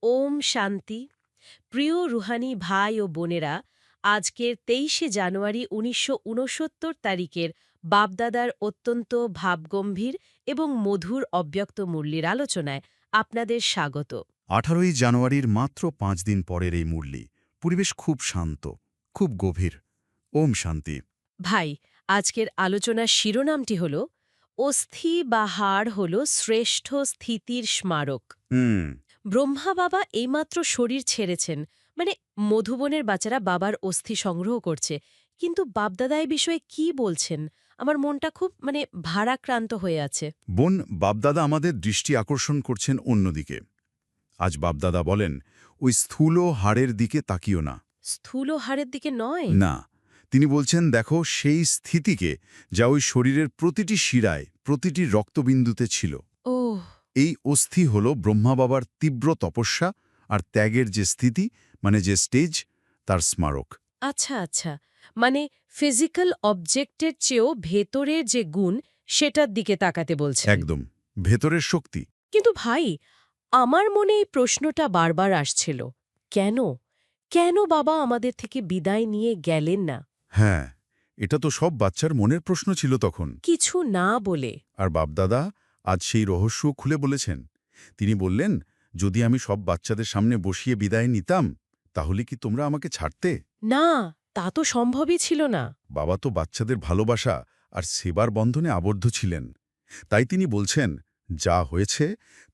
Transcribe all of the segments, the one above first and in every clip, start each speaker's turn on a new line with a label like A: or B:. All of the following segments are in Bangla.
A: ওম শান্তি। প্রিয় রুহানি ভাই ও বোনেরা, আজকের ২৩শে জানুয়ারি ১৯৬৯ তারিখের বাপদাদার অত্যন্ত ভাবগম্ভীর এবং মধুর অব্যক্ত মুরলির আলোচনায় আপনাদের স্বাগত।
B: ১৮ই জানুয়ারির মাত্র ৫ দিন পরের এই মুরলি পরিবেশ খুব শান্ত, খুব গভীর। ওম শান্তি।
A: ভাই, আজকের আলোচনার শিরোনামটি হল অস্থি বা হাড় হল শ্রেষ্ঠ স্থিতির স্মারক।
B: হুম।
A: ব্রহ্মা বাবা এইমাত্র শরীর ছেড়েছেন, মানে মধুবনের বাচ্চারা বাবার অস্থি সংগ্রহ করছে, কিন্তু বাপদাদা এই বিষয়ে কি বলছেন? আমার মনটা খুব ভারাক্রান্ত হয়ে আছে।
B: বোন, বাপদাদা আমাদের দৃষ্টি আকর্ষণ করছেন অন্যদিকে। আজ বাপদাদা বলেন, ওই স্থূল হাড়ের দিকে তাকিও না।
A: স্থূল হাড়ের দিকে নয়।
B: না, তিনি বলছেন, দেখো সেই স্থিতিকে যা ওই শরীরের প্রতিটি শিরায়, প্রতিটি রক্তবিন্দুতে ছিল।
A: ওহ।
B: এই অস্থি হল ব্রহ্মা বাবার তীব্র তপস্যা আর ত্যাগের যে স্থিতি, মানে যে স্টেজ, তার স্মারক।
A: আচ্ছা আচ্ছা, মানে ফিজিক্যাল অবজেক্টের চেয়েও ভেতরের যে গুণ, সেটার দিকে তাকাতে বলছেন।
B: একদম, ভেতরের শক্তি।
A: কিন্তু ভাই, আমার মনে এই প্রশ্নটা বারবার আসছিল, কেন কেন বাবা আমাদের থেকে বিদায় নিয়ে গেলেন না?
B: হ্যাঁ, এটা তো সব বাচ্চার মনের প্রশ্ন ছিল তখন।
A: কিছু না বলে।
B: আর বাপদাদা আজ সেই রহস্য খুলে বলেছেন। তিনি বললেন, যদি আমি সব বাচ্চাদের সামনে বসিয়ে বিদায় নিতাম, তাহলে কি তোমরা আমাকে ছাড়তে?
A: না, তা তো সম্ভবই ছিল না।
B: বাবা তো বাচ্চাদের ভালোবাসা আর সেবার বন্ধনে আবদ্ধ ছিলেন। তাই তিনি বলছেন, যা হয়েছে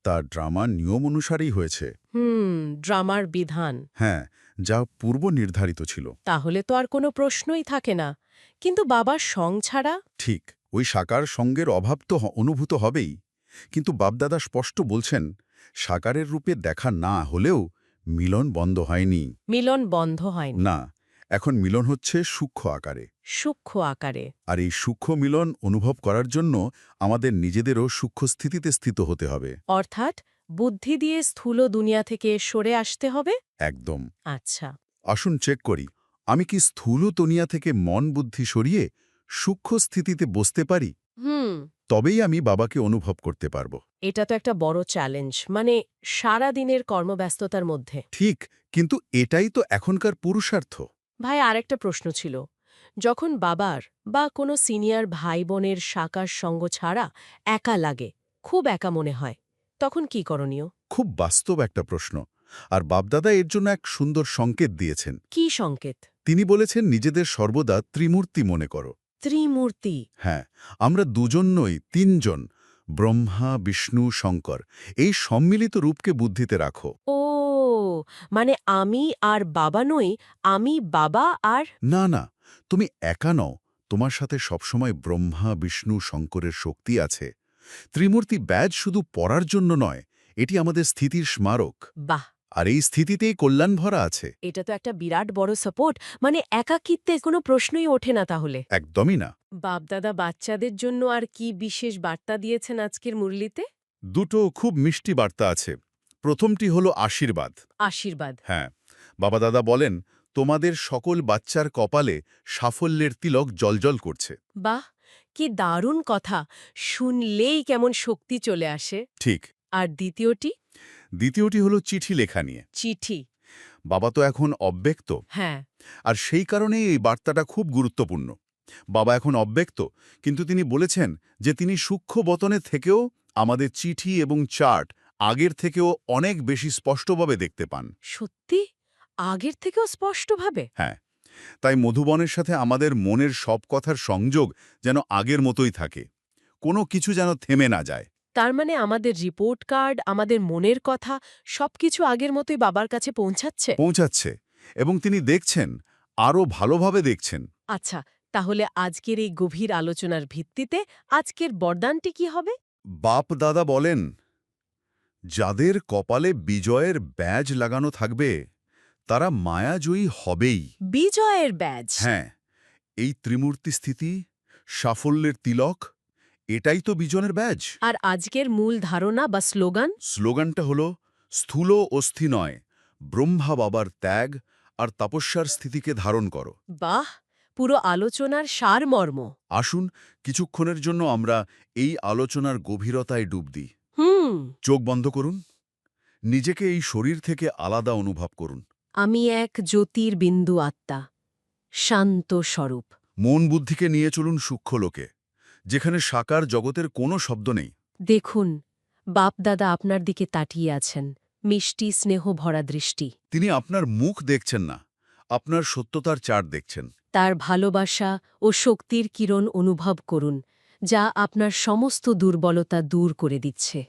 B: তা ড্রামার নিয়ম অনুসারেই হয়েছে।
A: ড্রামার বিধান।
B: হ্যাঁ, যা পূর্ব নির্ধারিত ছিল।
A: তাহলে তো আর কোনো প্রশ্নই থাকে না। কিন্তু বাবার সং ছাড়া?
B: ঠিক, ওই সাকার সঙ্গের অভাব তো অনুভূত হবেই। কিন্তু বাপদাদা স্পষ্ট বলছেন, সাকারের রূপে দেখা না হলেও মিলন বন্ধ হয়নি।
A: মিলন বন্ধ হয়নি।
B: না, এখন মিলন হচ্ছে সূক্ষ্ম আকারে।
A: সূক্ষ্ম আকারে।
B: আর এই সূক্ষ্ম মিলন অনুভব করার জন্য আমাদের নিজেদেরও সূক্ষ্ম স্থিতিতে স্থিত হতে হবে।
A: অর্থাৎ বুদ্ধি দিয়ে স্থূল দুনিয়া থেকে সরে আসতে হবে।
B: একদম।
A: আচ্ছা।
B: আসুন চেক করি, আমি কি স্থূল দুনিয়া থেকে মন বুদ্ধি সরিয়ে সূক্ষ্ম স্থিতিতে বসতে পারি?
A: হুম।
B: তবেই আমি বাবাকে অনুভব করতে পারব।
A: এটা তো একটা বড় চ্যালেঞ্জ, সারা দিনের কর্মব্যস্ততার মধ্যে।
B: ঠিক, কিন্তু এটাই তো এখনকার পুরুষার্থ।
A: ভাই, আরেকটা প্রশ্ন ছিল, যখন বাবার বা কোনো সিনিয়র ভাই বোনের সাকার সঙ্গ ছাড়া একা লাগে, খুব একা মনে হয়, তখন কি করণীয়?
B: খুব বাস্তব একটা প্রশ্ন। আর বাপদাদা এর জন্য এক সুন্দর সংকেত দিয়েছেন।
A: কি সংকেত?
B: তিনি বলেছেন, নিজেদের সর্বদা ত্রিমূর্তি মনে করো।
A: ত্রিমূর্তি।
B: হ্যাঁ, আমরা দুজন নই, তিনজন। ব্রহ্মা, বিষ্ণু, শঙ্কর। এই সম্মিলিত রূপকে বুদ্ধিতে রাখো।
A: ও, মানে আমি আর বাবা নই, আমি বাবা আর...
B: না না, তুমি একা নও। তোমার সাথে সবসময় ব্রহ্মা, বিষ্ণু, শঙ্করের শক্তি আছে। ত্রিমূর্তি ব্যাজ শুধু পড়ার জন্য নয়, এটি আমাদের স্থিতির স্মারক।
A: বাহ,
B: আর এই স্থিতিতেই কল্যাণ ভরা আছে।
A: এটা তো একটা বিরাট বড় সাপোর্ট। একাকিত্বে কোনো প্রশ্নই ওঠে না তাহলে।
B: একদমই না।
A: বাপদাদা বাচ্চাদের জন্য আর কি বিশেষ বার্তা দিয়েছেন আজকের মুরলিতে?
B: দুটো খুব মিষ্টি বার্তা আছে। প্রথমটি হলো আশীর্বাদ।
A: আশীর্বাদ।
B: হ্যাঁ, বাবা দাদা বলেন, তোমাদের সকল বাচ্চার কপালে সাফল্যের তিলক জ্বলজ্বল করছে।
A: বাহ, কি দারুণ কথা! শুনলেই কেমন শক্তি চলে আসে।
B: ঠিক।
A: আর দ্বিতীয়টি?
B: দ্বিতীয়টি হলো চিঠি লেখা নিয়ে।
A: চিঠি।
B: বাবা তো এখন অব্যক্ত,
A: হ্যাঁ।
B: আর সেই কারণেই এই বার্তাটা খুব গুরুত্বপূর্ণ। বাবা এখন অব্যক্ত, কিন্তু তিনি বলেছেন যে তিনি সূক্ষ্ম বতনে থেকেও আমাদের চিঠি এবং চার্ট আগের থেকেও অনেক বেশি স্পষ্টভাবে দেখতে পান।
A: সত্যি? আগের থেকেও স্পষ্টভাবে?
B: হ্যাঁ, তাই মধুবনের সাথে আমাদের মনের সব কথার সংযোগ যেন আগের মতোই থাকে। কোনো কিছু যেন থেমে না যায়।
A: তার মানে আমাদের রিপোর্ট কার্ড, আমাদের মনের কথা, সবকিছু আগের মতোই বাবার কাছে পৌঁছাচ্ছে?
B: পৌঁছাচ্ছে, এবং তিনি দেখছেন, আরও ভালোভাবে দেখছেন।
A: আচ্ছা, তাহলে আজকের এই গভীর আলোচনার ভিত্তিতে আজকের বরদানটি কি হবে?
B: বাপ দাদা বলেন, যাদের কপালে বিজয়ের ব্যাজ লাগানো থাকবে তারা মায়াজয়ী হবেই।
A: বিজয়ের ব্যাজ?
B: হ্যাঁ, এই ত্রিমূর্তি স্থিতি, সাফল্যের তিলক, এটাই তো বিজনের ব্যাজ।
A: আর আজকের মূল ধারণা বা স্লোগান?
B: স্লোগানটা হল, স্থূল অস্থি নয়, ব্রহ্মা বাবার ত্যাগ আর তপস্যার স্থিতিকে ধারণ করো।
A: বাহ, পুরো আলোচনার সারমর্ম।
B: আসুন কিছুক্ষণের জন্য আমরা এই আলোচনার গভীরতায় ডুব দিই।
A: হুম।
B: চোখ বন্ধ করুন। নিজেকে এই শরীর থেকে আলাদা অনুভব করুন।
A: আমি এক জ্যোতির্বিন্দু আত্মা, শান্ত স্বরূপ।
B: মন বুদ্ধিকে নিয়ে চলুন সূক্ষ্ম লোকে, যেখানে সাকার জগতের কোনো শব্দ নেই।
A: দেখুন, বাপদাদা আপনার দিকে তাকিয়ে আছেন, মিষ্টি স্নেহ ভরা দৃষ্টি।
B: তিনি আপনার মুখ দেখছেন না, আপনার সত্যতার চার্ট দেখছেন।
A: তার ভালোবাসা ও শক্তির কিরণ অনুভব করুন, যা আপনার সমস্ত দুর্বলতা দূর করে দিচ্ছে।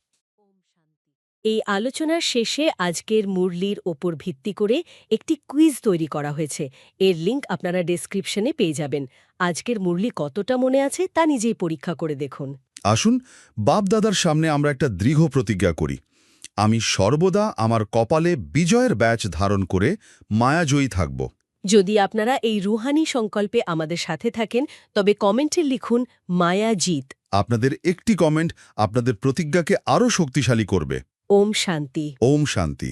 A: এই আলোচনার শেষে আজকের মুরলির ওপর ভিত্তি করে একটি কুইজ তৈরি করা হয়েছে। এর লিঙ্ক আপনারা ডেসক্রিপশনে পেয়ে যাবেন। আজকের মুরলি কতটা মনে আছে তা নিজেই পরীক্ষা করে দেখুন।
B: আসুন, বাপদাদার সামনে আমরা একটা দৃঢ় প্রতিজ্ঞা করি। আমি সর্বদা আমার কপালে বিজয়ের ব্যাজ ধারণ করে মায়াজয়ী থাকব।
A: যদি আপনারা এই রুহানি সংকল্পে আমাদের সাথে থাকেন, তবে কমেন্টে লিখুন মায়া জিত।
B: আপনাদের একটি কমেন্ট আপনাদের প্রতিজ্ঞাকে আরও শক্তিশালী করবে।
A: ওম শান্তি।
B: ওম শান্তি।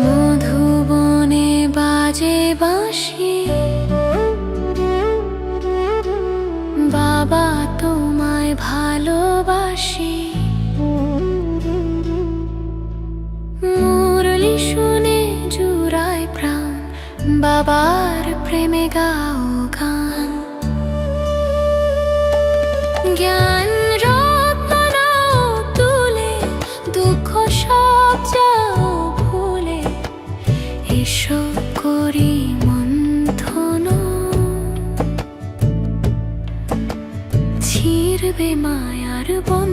C: মধুবনে বাজে বাঁশি, বাবা তোমায় ভালোবাসি। মুরলি শুনে জুড়ায় প্রাণ, বাবার প্রেমে গাও গান। জ্ঞান রত্ন নাও তুলে, দুঃখ সব যাও ভুলে, এসো করি মন্থন, ছিড়বে মায়ার বন্ধন।